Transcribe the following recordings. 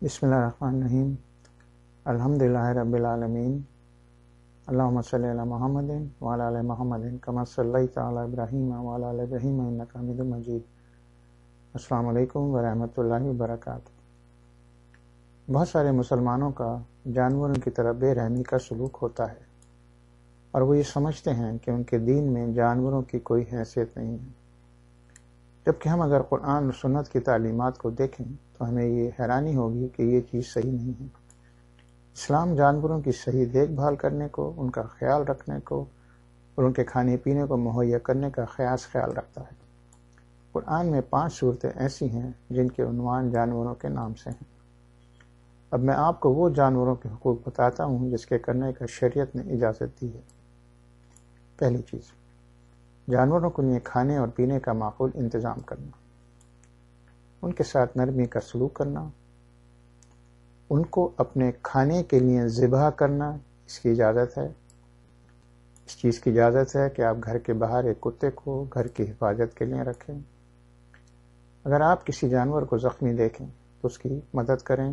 بسم اللہ الرحمن الرحیم الحمدللہ رب العالمین اللہم صلی علی محمد وعلی آل محمد کما صلیت علی ابراہیم وعلی آل ابراہیم انک حمید مجید۔ السلام علیکم ورحمۃ اللہ وبرکاتہ۔ بہت سارے مسلمانوں کا جانوروں کی طرح بے رحمی کا سلوک ہوتا ہے اور وہ یہ سمجھتے ہیں کہ ان کے دین میں جانوروں کی کوئی حیثیت نہیں ہے، جبکہ ہم اگر قرآن اور سنت کی تعلیمات کو دیکھیں تو ہمیں یہ حیرانی ہوگی کہ یہ چیز صحیح نہیں ہے۔ اسلام جانوروں کی صحیح دیکھ بھال کرنے کو، ان کا خیال رکھنے کو اور ان کے کھانے پینے کو مہیا کرنے کا خیال رکھتا ہے۔ قرآن میں 5 صورتیں ایسی ہیں جن کے عنوان جانوروں کے نام سے ہیں۔ اب میں آپ کو وہ جانوروں کے حقوق بتاتا ہوں جس کے کرنے کا شریعت نے اجازت دی ہے۔ پہلی چیز، جانوروں کے لیے کھانے اور پینے کا معقول انتظام کرنا، ان کے ساتھ نرمی کا سلوک کرنا، ان کو اپنے کھانے کے لیے ذبح کرنا، اس کی اجازت ہے۔ اس چیز کی اجازت ہے کہ آپ گھر کے باہر ایک کتے کو گھر کی حفاظت کے لیے رکھیں۔ اگر آپ کسی جانور کو زخمی دیکھیں تو اس کی مدد کریں،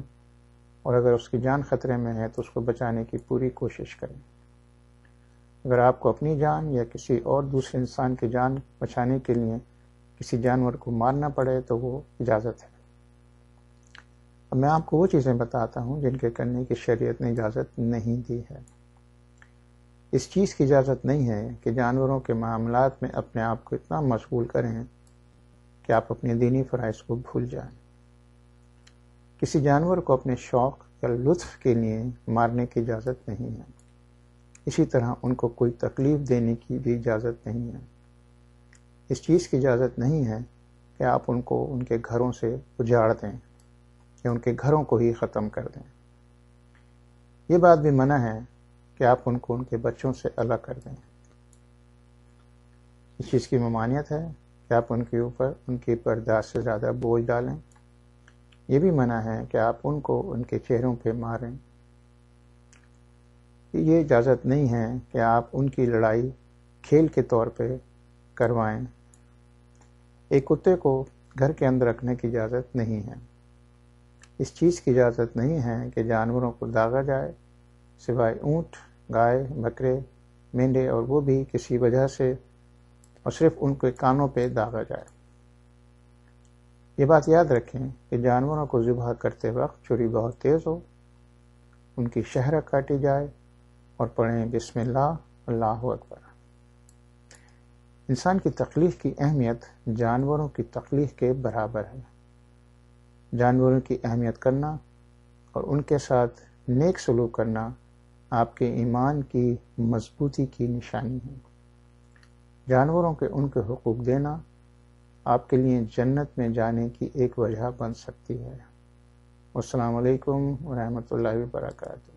اور اگر اس کی جان خطرے میں ہے تو اس کو بچانے کی پوری کوشش کریں۔ اگر آپ کو اپنی جان یا کسی اور دوسرے انسان کی جان بچانے کے لیے کسی جانور کو مارنا پڑے تو وہ اجازت ہے۔ اب میں آپ کو وہ چیزیں بتاتا ہوں جن کے کرنے کی شریعت نے اجازت نہیں دی ہے۔ اس چیز کی اجازت نہیں ہے کہ جانوروں کے معاملات میں اپنے آپ کو اتنا مشغول کریں کہ آپ اپنے دینی فرائض کو بھول جائیں۔ کسی جانور کو اپنے شوق یا لطف کے لیے مارنے کی اجازت نہیں ہے۔ اسی طرح ان کو کوئی تکلیف دینے کی بھی اجازت نہیں ہے۔ اس چیز کی اجازت نہیں ہے کہ آپ ان کو ان کے گھروں سے اجاڑ دیں یا ان کے گھروں کو ہی ختم کر دیں۔ یہ بات بھی منع ہے کہ آپ ان کو ان کے بچوں سے الگ کر دیں۔ اس چیز کی ممانعت ہے کہ آپ ان کے اوپر ان کی برداشت سے زیادہ بوجھ ڈالیں۔ یہ بھی منع ہے کہ آپ ان کو ان کے چہروں پہ ماریں۔ یہ اجازت نہیں ہے کہ آپ ان کی لڑائی کھیل کے طور پہ کروائیں۔ ایک کتے کو گھر کے اندر رکھنے کی اجازت نہیں ہے۔ اس چیز کی اجازت نہیں ہے کہ جانوروں کو داغا جائے، سوائے اونٹ، گائے، بکرے، مینڈے، اور وہ بھی کسی وجہ سے اور صرف ان کے کانوں پہ داغا جائے۔ یہ بات یاد رکھیں کہ جانوروں کو ذبح کرتے وقت چھری بہت تیز ہو، ان کی شہرہ کاٹی جائے اور پڑھیں بسم اللہ، اللہ اکبر۔ انسان کی تخلیق کی اہمیت جانوروں کی تخلیق کے برابر ہے۔ جانوروں کی اہمیت کرنا اور ان کے ساتھ نیک سلوک کرنا آپ کے ایمان کی مضبوطی کی نشانی ہے۔ جانوروں کے ان کے حقوق دینا آپ کے لیے جنت میں جانے کی ایک وجہ بن سکتی ہے۔ السلام علیکم ورحمۃ اللہ وبرکاتہ۔